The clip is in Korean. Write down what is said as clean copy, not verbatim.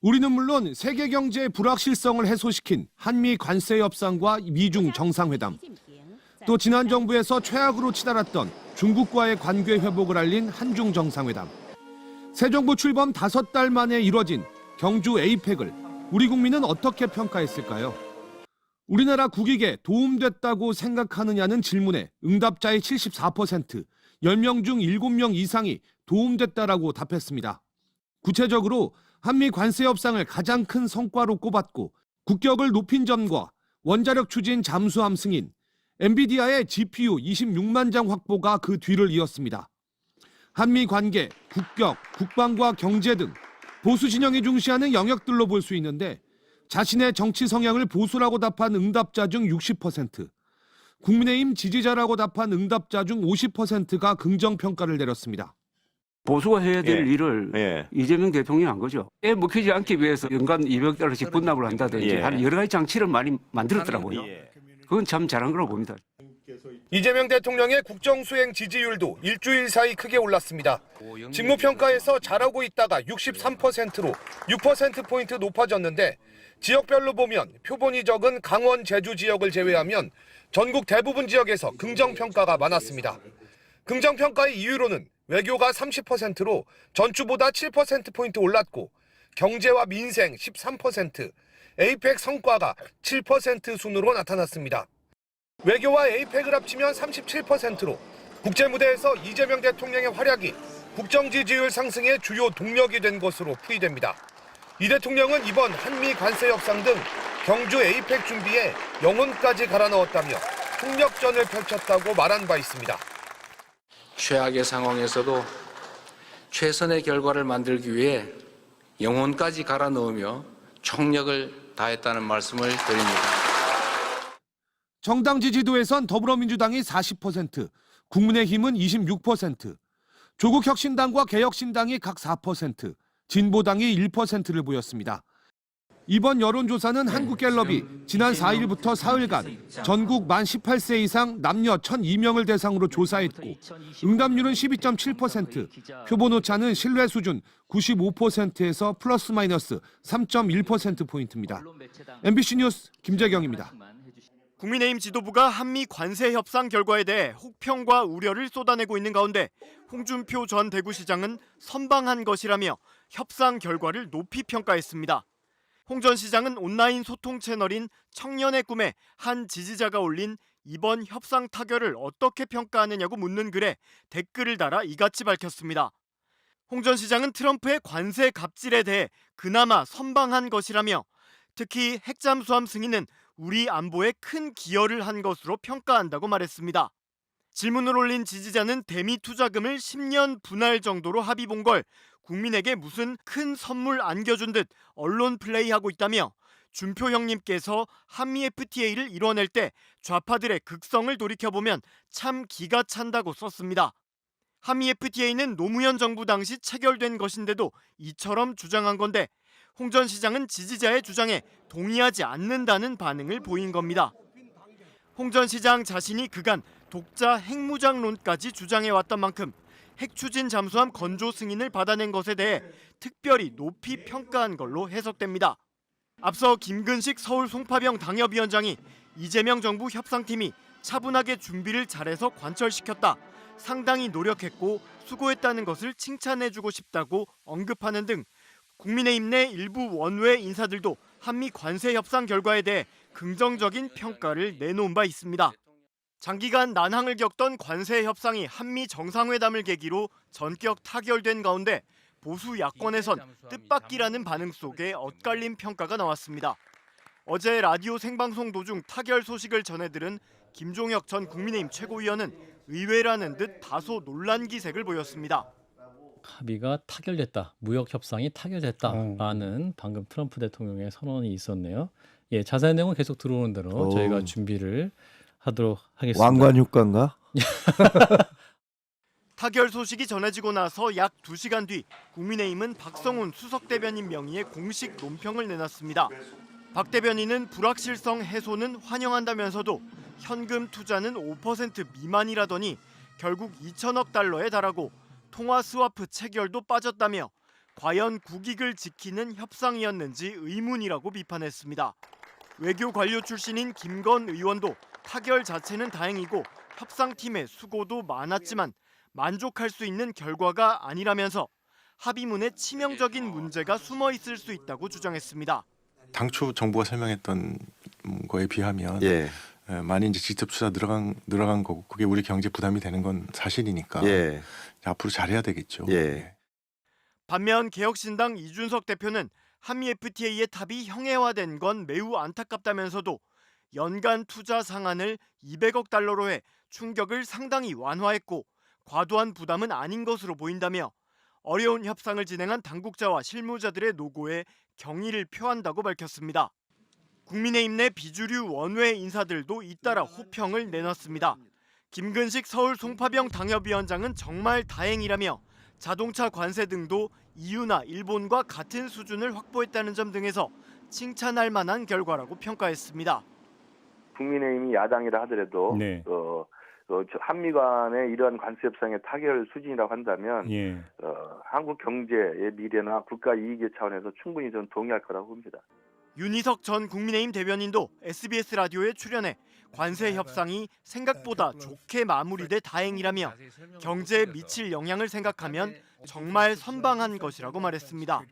우리는 물론 세계 경제의 불확실성을 해소시킨 한미 관세 협상과 미중 정상회담, 또 지난 정부에서 최악으로 치달았던 중국과의 관계 회복을 알린 한중 정상회담, 새 정부 출범 5달 만에 이뤄진 경주 에이펙을 우리 국민은 어떻게 평가했을까요? 우리나라 국익에 도움됐다고 생각하느냐는 질문에 응답자의 74%, 10명 중 7명 이상이 도움됐다라고 답했습니다. 구체적으로 한미 관세 협상을 가장 큰 성과로 꼽았고 국격을 높인 점과 원자력 추진 잠수함 승인, 엔비디아의 GPU 26만 장 확보가 그 뒤를 이었습니다. 한미 관계, 국격, 국방과 경제 등 보수 진영이 중시하는 영역들로 볼 수 있는데 자신의 정치 성향을 보수라고 답한 응답자 중 60%, 국민의힘 지지자라고 답한 응답자 중 50%가 긍정평가를 내렸습니다. 보수가 해야 될 일을 이재명 대통령이 한 거죠. 애 먹히지 않기 위해서 연간 200달러씩 분납을 한다든지 하는 여러 가지 장치를 많이 만들었더라고요. 그건 참 잘한 거라고 봅니다. 이재명 대통령의 국정수행 지지율도 일주일 사이 크게 올랐습니다. 직무평가에서 잘하고 있다가 63%로 6%포인트 높아졌는데 지역별로 보면 표본이 적은 강원, 제주 지역을 제외하면 전국 대부분 지역에서 긍정평가가 많았습니다. 긍정평가의 이유로는 외교가 30%로 전주보다 7%포인트 올랐고 경제와 민생 13%, 에이펙 성과가 7% 순으로 나타났습니다. 외교와 에이펙을 합치면 37%로 국제무대에서 이재명 대통령의 활약이 국정 지지율 상승의 주요 동력이 된 것으로 풀이됩니다. 이 대통령은 이번 한미 관세 협상 등 경주 에이펙 준비에 영혼까지 갈아 넣었다며 총력전을 펼쳤다고 말한 바 있습니다. 최악의 상황에서도 최선의 결과를 만들기 위해 영혼까지 갈아 넣으며 총력을 다했다는 말씀을 드립니다. 정당 지지도에선 더불어민주당이 40%, 국민의힘은 26%, 조국혁신당과 개혁신당이 각 4%, 진보당이 1%를 보였습니다. 이번 여론조사는 한국갤럽이 지난 4일부터 사흘간 전국 만 18세 이상 남녀 1,002명을 대상으로 조사했고 응답률은 12.7%, 표본 오차는 신뢰 수준 95%에서 플러스 마이너스 3.1%포인트입니다. MBC 뉴스 김재경입니다. 국민의힘 지도부가 한미 관세 협상 결과에 대해 혹평과 우려를 쏟아내고 있는 가운데 홍준표 전 대구시장은 선방한 것이라며 협상 결과를 높이 평가했습니다. 홍 전 시장은 온라인 소통 채널인 청년의 꿈에 한 지지자가 올린 이번 협상 타결을 어떻게 평가하느냐고 묻는 글에 댓글을 달아 이같이 밝혔습니다. 홍 전 시장은 트럼프의 관세 갑질에 대해 그나마 선방한 것이라며 특히 핵잠수함 승인은 우리 안보에 큰 기여를 한 것으로 평가한다고 말했습니다. 질문을 올린 지지자는 대미 투자금을 10년 분할 정도로 합의 본 걸 국민에게 무슨 큰 선물 안겨준 듯 언론 플레이하고 있다며 준표 형님께서 한미 FTA를 이뤄낼 때 좌파들의 극성을 돌이켜보면 참 기가 찬다고 썼습니다. 한미 FTA는 노무현 정부 당시 체결된 것인데도 이처럼 주장한 건데 홍 전 시장은 지지자의 주장에 동의하지 않는다는 반응을 보인 겁니다. 홍 전 시장 자신이 그간 독자 핵무장론까지 주장해왔던 만큼 핵추진 잠수함 건조 승인을 받아낸 것에 대해 특별히 높이 평가한 걸로 해석됩니다. 앞서 김근식 서울 송파병 당협위원장이 이재명 정부 협상팀이 차분하게 준비를 잘해서 관철시켰다, 상당히 노력했고 수고했다는 것을 칭찬해주고 싶다고 언급하는 등 국민의힘 내 일부 원외 인사들도 한미 관세 협상 결과에 대해 긍정적인 평가를 내놓은 바 있습니다. 장기간 난항을 겪던 관세 협상이 한미 정상회담을 계기로 전격 타결된 가운데 보수 야권에선 뜻밖이라는 반응 속에 엇갈린 평가가 나왔습니다. 어제 라디오 생방송 도중 타결 소식을 전해들은 김종혁 전 국민의힘 최고위원은 의외라는 듯 다소 논란 기색을 보였습니다. 합의가 타결됐다, 무역 협상이 타결됐다라는 방금 트럼프 대통령의 선언이 있었네요. 예, 자세한 내용은 계속 들어오는 대로 저희가 준비를 하도록 하겠습니다. 왕관육관가? 타결 소식이 전해지고 나서 약 2시간 뒤 국민의힘은 박성훈 수석 대변인 명의의 공식 논평을 내놨습니다. 박 대변인은 불확실성 해소는 환영한다면서도 현금 투자는 5% 미만이라더니 결국 2천억 달러에 달하고 통화 스와프 체결도 빠졌다며 과연 국익을 지키는 협상이었는지 의문이라고 비판했습니다. 외교 관료 출신인 김건 의원도 타결 자체는 다행이고 협상팀의 수고도 많았지만 만족할 수 있는 결과가 아니라면서 합의문에 치명적인 문제가 숨어 있을 수 있다고 주장했습니다. 당초 정부가 설명했던 거에 비하면 많이 이제 직접 투자 늘어간 거고 그게 우리 경제 부담이 되는 건 사실이니까 앞으로 잘해야 되겠죠. 반면 개혁신당 이준석 대표는 한미 FTA의 탑이 형해화된 건 매우 안타깝다면서도 연간 투자 상한을 200억 달러로 해 충격을 상당히 완화했고 과도한 부담은 아닌 것으로 보인다며 어려운 협상을 진행한 당국자와 실무자들의 노고에 경의를 표한다고 밝혔습니다. 국민의힘 내 비주류 원외 인사들도 잇따라 호평을 내놨습니다. 김근식 서울 송파병 당협위원장은 정말 다행이라며 자동차 관세 등도 EU나 일본과 같은 수준을 확보했다는 점 등에서 칭찬할 만한 결과라고 평가했습니다. 국민의힘이 야당이라 하더라도 한미 간의 이러한 관세 협상의 타결 수준이라고 한다면 한국 경제의 미래나 국가 이익의 차원에서 충분히 저는 동의할 거라고 봅니다. 윤희석 전 국민의힘 대변인도 SBS 라디오에 출연해 관세 협상이 생각보다 좋게 마무리돼 다행이라며 경제에 미칠 영향을 생각하면 정말 선방한 것이라고 말했습니다.